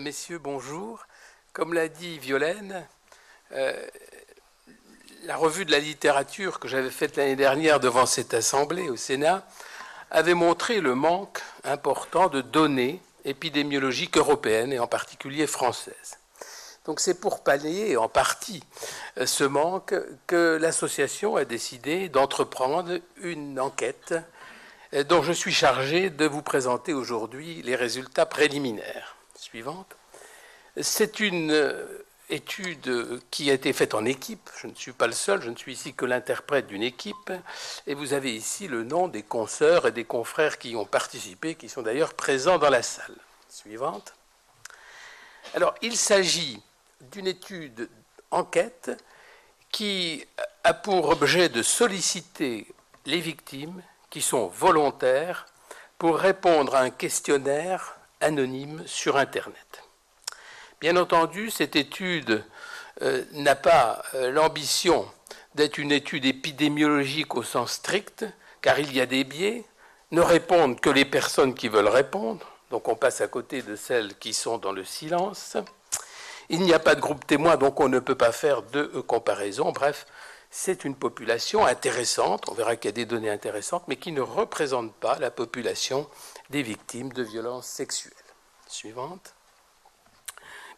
messieurs, bonjour. Comme l'a dit Violaine, la revue de la littérature que j'avais faite l'année dernière devant cette assemblée au Sénat avait montré le manque important de données épidémiologiques européennes et en particulier françaises. Donc c'est pour pallier en partie ce manque que l'association a décidé d'entreprendre une enquête dont je suis chargé de vous présenter aujourd'hui les résultats préliminaires. Suivante. C'est une étude qui a été faite en équipe. Je ne suis pas le seul, je ne suis ici que l'interprète d'une équipe. Et vous avez ici le nom des consoeurs et des confrères qui y ont participé, qui sont d'ailleurs présents dans la salle. Suivante. Alors, il s'agit d'une étude enquête qui a pour objet de solliciter les victimes qui sont volontaires pour répondre à un questionnaire anonyme sur Internet. Bien entendu, cette étude n'a pas l'ambition d'être une étude épidémiologique au sens strict, car il y a des biais. Ne répondent que les personnes qui veulent répondre, donc on passe à côté de celles qui sont dans le silence. Il n'y a pas de groupe témoin, donc on ne peut pas faire de comparaison. Bref, c'est une population intéressante, on verra qu'il y a des données intéressantes, mais qui ne représente pas la population des victimes de violences sexuelles. Suivante.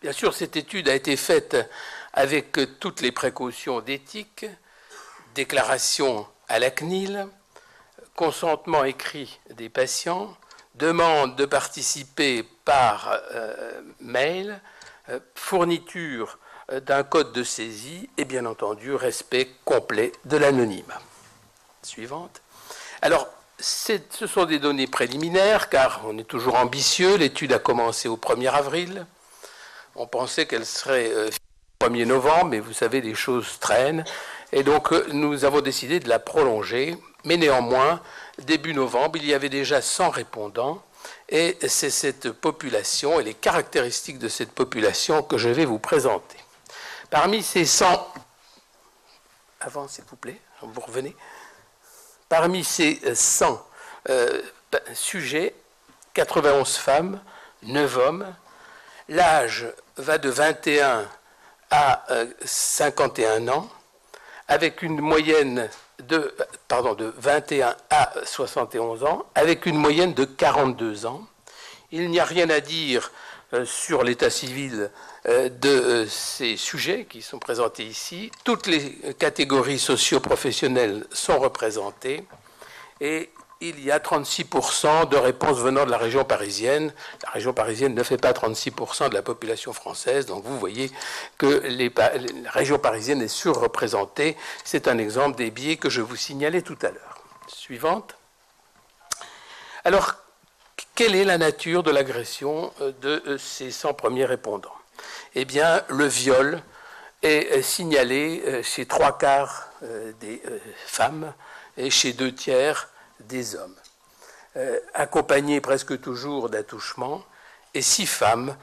Bien sûr, cette étude a été faite avec toutes les précautions d'éthique, déclaration à la CNIL, consentement écrit des patients, demande de participer par mail, fourniture d'un code de saisie et bien entendu respect complet de l'anonymat. Suivante. Alors, ce sont des données préliminaires car on est toujours ambitieux. L'étude a commencé au 1er avril. On pensait qu'elle serait le 1er novembre, mais vous savez, les choses traînent. Et donc, nous avons décidé de la prolonger. Mais néanmoins, début novembre, il y avait déjà 100 répondants. Et c'est cette population et les caractéristiques de cette population que je vais vous présenter. Parmi ces 100... Avant, s'il vous plaît, vous revenez. Parmi ces 100 sujets, 91 femmes, 9 hommes. L'âge va de 21 à 51 ans, avec une moyenne de 21 à 71 ans, avec une moyenne de 42 ans. Il n'y a rien à dire sur l'état civil de ces sujets qui sont présentés ici. Toutes les catégories socio-professionnelles sont représentées et il y a 36% de réponses venant de la région parisienne. La région parisienne ne fait pas 36% de la population française, donc vous voyez que la région parisienne est surreprésentée. C'est un exemple des biais que je vous signalais tout à l'heure. Suivante. Alors, quelle est la nature de l'agression de ces 100 premiers répondants? Eh bien, le viol est signalé chez 3/4 des femmes et chez 2/3 des hommes, accompagné presque toujours d'attouchements, et 6 femmes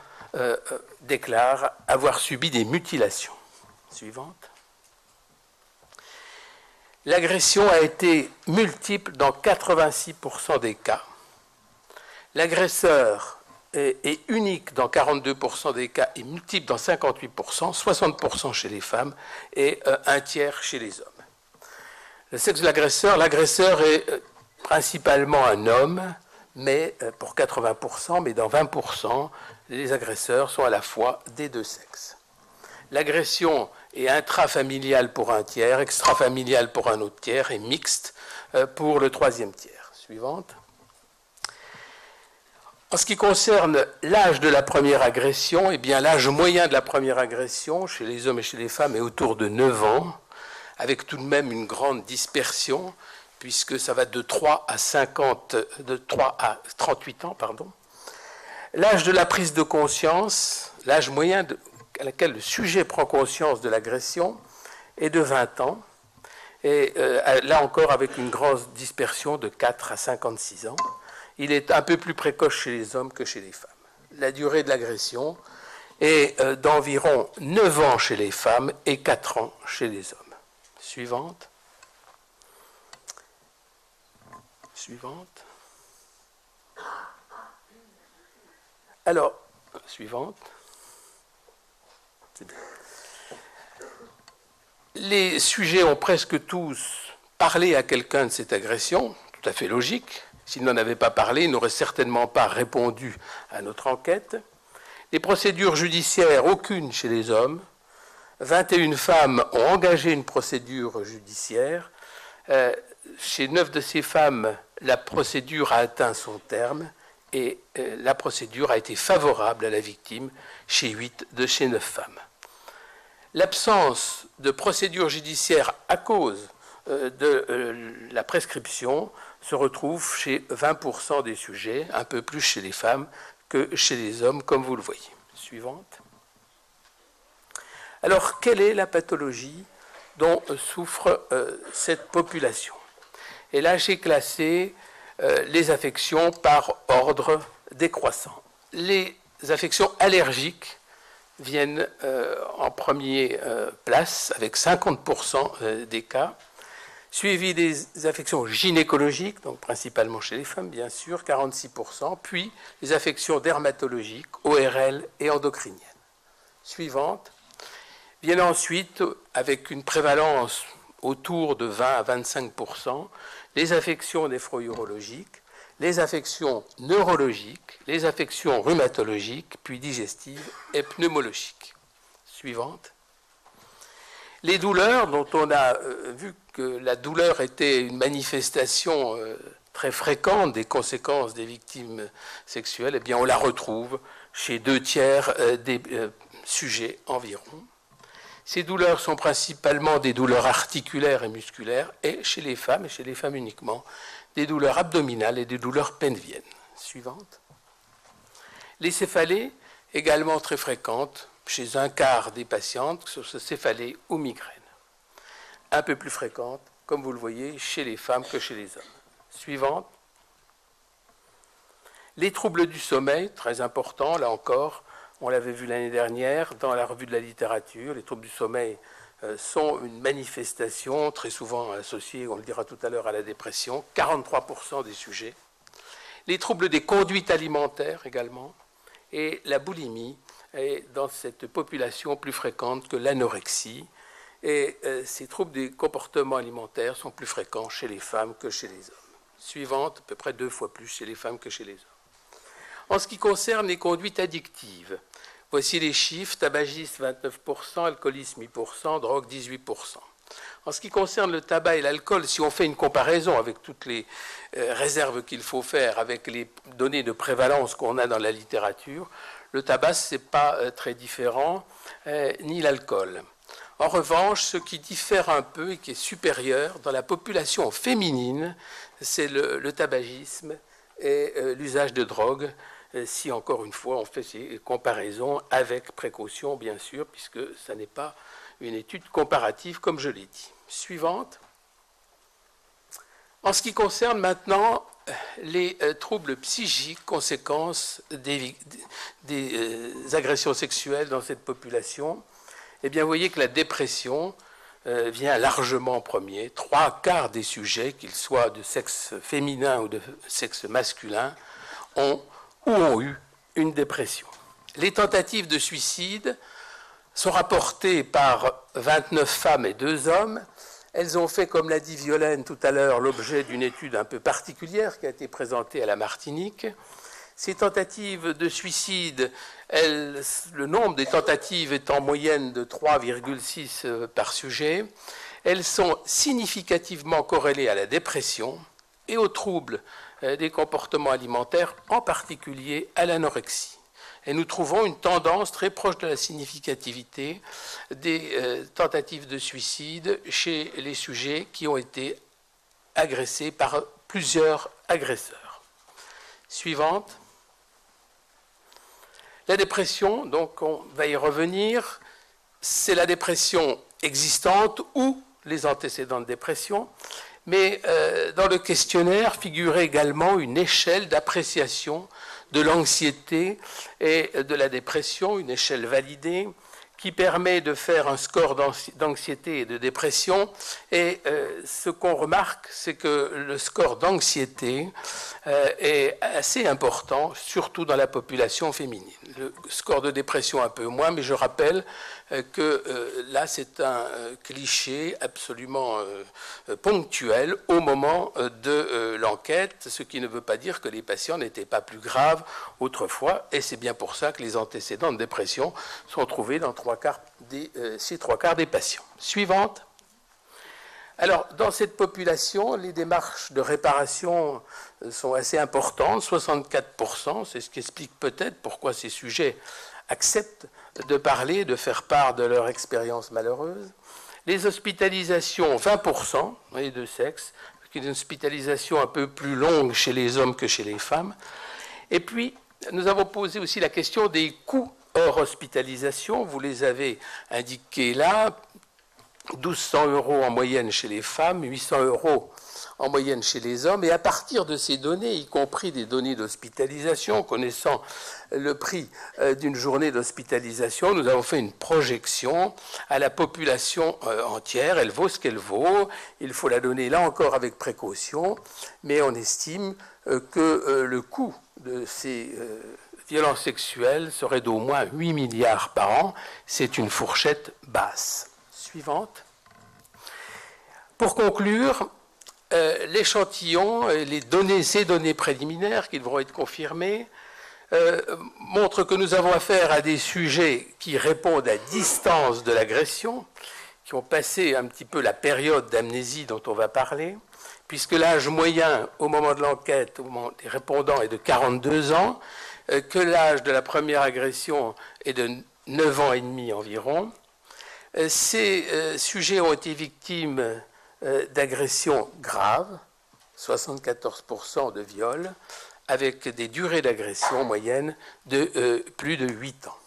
déclarent avoir subi des mutilations. Suivante. L'agression a été multiple dans 86% des cas. L'agresseur est unique dans 42% des cas et multiple dans 58%, 60% chez les femmes et 1/3 chez les hommes. Le sexe de l'agresseur est principalement un homme, mais pour 80%, mais dans 20%, les agresseurs sont à la fois des deux sexes. L'agression est intrafamiliale pour 1/3, extrafamiliale pour un autre tiers et mixte pour le 3e tiers. Suivante. En ce qui concerne l'âge de la première agression, eh bien l'âge moyen de la première agression chez les hommes et chez les femmes est autour de 9 ans, avec tout de même une grande dispersion, puisque ça va de 3 à 38 ans. L'âge de la prise de conscience, l'âge moyen à laquelle le sujet prend conscience de l'agression, est de 20 ans, et là encore avec une grande dispersion de 4 à 56 ans. Il est un peu plus précoce chez les hommes que chez les femmes. La durée de l'agression est d'environ 9 ans chez les femmes et 4 ans chez les hommes. Suivante. Alors, suivante. C'est bien. Les sujets ont presque tous parlé à quelqu'un de cette agression, tout à fait logique. S'ils n'en avaient pas parlé, ils n'auraient certainement pas répondu à notre enquête. Les procédures judiciaires, aucune chez les hommes. 21 femmes ont engagé une procédure judiciaire. Chez 9 de ces femmes, la procédure a atteint son terme et la procédure a été favorable à la victime chez 8 de ces 9 femmes. L'absence de procédure judiciaire à cause de la prescription se retrouve chez 20% des sujets, un peu plus chez les femmes que chez les hommes, comme vous le voyez. Suivante. Alors, quelle est la pathologie dont souffre cette population? Et là, j'ai classé les affections par ordre décroissant. Les affections allergiques viennent en première place, avec 50% des cas, suivi des affections gynécologiques, donc principalement chez les femmes, bien sûr, 46%, puis les affections dermatologiques, ORL et endocriniennes. Suivante. Viennent ensuite, avec une prévalence autour de 20 à 25%, les affections néphro-urologiques, les affections neurologiques, les affections rhumatologiques, puis digestives et pneumologiques. Suivante. Les douleurs, dont on a vu que la douleur était une manifestation très fréquente des conséquences des victimes sexuelles, eh bien on la retrouve chez 2/3 des sujets environ. Ces douleurs sont principalement des douleurs articulaires et musculaires, et chez les femmes uniquement, des douleurs abdominales et des douleurs pelviennes. Suivante. Les céphalées, également très fréquentes, chez un quart des patientes, que ce soit céphalée ou migraine. Un peu plus fréquentes, comme vous le voyez, chez les femmes que chez les hommes. Suivante. Les troubles du sommeil, très importants, là encore, on l'avait vu l'année dernière dans la revue de la littérature. Les troubles du sommeil sont une manifestation très souvent associée, on le dira tout à l'heure, à la dépression, 43% des sujets. Les troubles des conduites alimentaires également, et la boulimie est dans cette population plus fréquente que l'anorexie. Et ces troubles des comportements alimentaires sont plus fréquents chez les femmes que chez les hommes. Suivante, à peu près 2 fois plus chez les femmes que chez les hommes. En ce qui concerne les conduites addictives, voici les chiffres: tabagisme 29%, alcoolisme 8%, drogue 18%. En ce qui concerne le tabac et l'alcool, si on fait une comparaison avec toutes les réserves qu'il faut faire, avec les données de prévalence qu'on a dans la littérature, le tabac, ce n'est pas très différent, ni l'alcool. En revanche, ce qui diffère un peu et qui est supérieur dans la population féminine, c'est le tabagisme et l'usage de drogue, si encore une fois on fait ces comparaisons avec précaution, bien sûr, puisque ça n'est pas une étude comparative, comme je l'ai dit. Suivante. En ce qui concerne maintenant les troubles psychiques, conséquences des agressions sexuelles dans cette population, eh bien, vous voyez que la dépression vient largement en premier. 3/4 des sujets, qu'ils soient de sexe féminin ou de sexe masculin, ont eu une dépression. Les tentatives de suicide sont rapportées par 29 femmes et 2 hommes. Elles ont fait, comme l'a dit Violaine tout à l'heure, l'objet d'une étude un peu particulière qui a été présentée à la Martinique. Ces tentatives de suicide, le nombre des tentatives est en moyenne de 3,6 par sujet. Elles sont significativement corrélées à la dépression et aux troubles des comportements alimentaires, en particulier à l'anorexie. Et nous trouvons une tendance très proche de la significativité des tentatives de suicide chez les sujets qui ont été agressés par plusieurs agresseurs. Suivante. La dépression, donc on va y revenir, c'est la dépression existante ou les antécédents de dépression, mais dans le questionnaire figurait également une échelle d'appréciation de l'anxiété et de la dépression, une échelle validée, qui permet de faire un score d'anxiété et de dépression. Et ce qu'on remarque, c'est que le score d'anxiété est assez important, surtout dans la population féminine. Le score de dépression un peu moins, mais je rappelle que là, c'est un cliché absolument ponctuel au moment de l'enquête, ce qui ne veut pas dire que les patients n'étaient pas plus graves autrefois, et c'est bien pour ça que les antécédents de dépression sont trouvés dans ces 3 quarts des patients. Suivante. Alors, dans cette population, les démarches de réparation sont assez importantes, 64%, c'est ce qui explique peut-être pourquoi ces sujets acceptent de parler, de faire part de leur expérience malheureuse. Les hospitalisations, 20%, les deux sexes, une hospitalisation un peu plus longue chez les hommes que chez les femmes. Et puis, nous avons posé aussi la question des coûts hors hospitalisation, vous les avez indiqués là, 1 200 € en moyenne chez les femmes, 800 € en moyenne chez les hommes, et à partir de ces données, y compris des données d'hospitalisation, connaissant le prix d'une journée d'hospitalisation, nous avons fait une projection à la population entière. Elle vaut ce qu'elle vaut, il faut la donner là encore avec précaution, mais on estime que le coût de ces violences sexuelles serait d'au moins 8 milliards par an. C'est une fourchette basse. Suivante. Pour conclure, l'échantillon et ces données préliminaires qui devront être confirmées montrent que nous avons affaire à des sujets qui répondent à distance de l'agression, qui ont passé un petit peu la période d'amnésie dont on va parler, puisque l'âge moyen au moment de l'enquête, au moment des répondants, est de 42 ans, que l'âge de la première agression est de 9 ans et demi environ. Ces sujets ont été victimes d'agressions graves, 74% de viols, avec des durées d'agression moyennes de plus de 8 ans.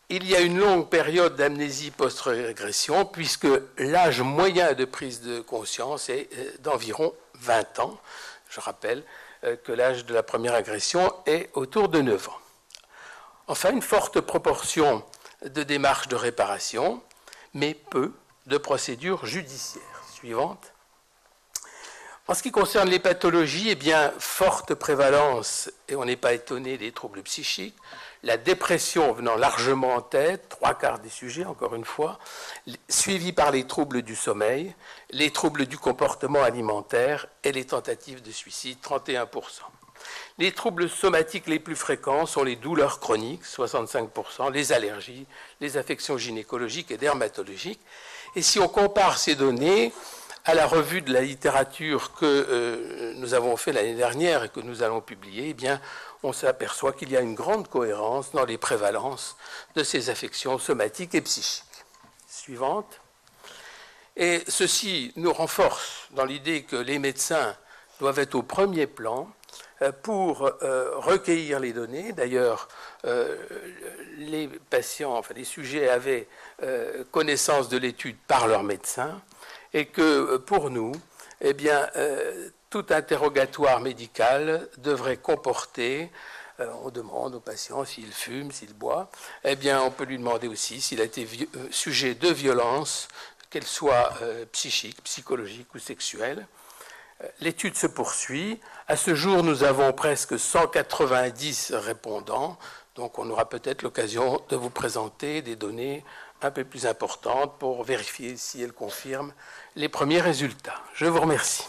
Il y a une longue période d'amnésie post-régression, puisque l'âge moyen de prise de conscience est d'environ 20 ans. Je rappelle que l'âge de la première agression est autour de 9 ans. Enfin, une forte proportion de démarches de réparation, mais peu de procédures judiciaires. Suivante. En ce qui concerne les pathologies, eh bien, forte prévalence, et on n'est pas étonné, des troubles psychiques, la dépression venant largement en tête, 3 quarts des sujets, encore une fois, suivi par les troubles du sommeil, les troubles du comportement alimentaire et les tentatives de suicide, 31%. Les troubles somatiques les plus fréquents sont les douleurs chroniques, 65%, les allergies, les affections gynécologiques et dermatologiques. Et si on compare ces données à la revue de la littérature que nous avons fait l'année dernière et que nous allons publier, eh bien, on s'aperçoit qu'il y a une grande cohérence dans les prévalences de ces affections somatiques et psychiques. Suivante. Et ceci nous renforce dans l'idée que les médecins doivent être au premier plan pour recueillir les données. D'ailleurs, les patients, enfin les sujets avaient connaissance de l'étude par leur médecin, et que pour nous, eh bien, tout interrogatoire médical devrait comporter, on demande au patient s'il fume, s'il boit, eh bien, on peut lui demander aussi s'il a été sujet de violence, qu'elle soit psychique, psychologique ou sexuelle. L'étude se poursuit. À ce jour, nous avons presque 190 répondants, donc on aura peut-être l'occasion de vous présenter des données un peu plus importantes pour vérifier si elles confirment les premiers résultats. Je vous remercie.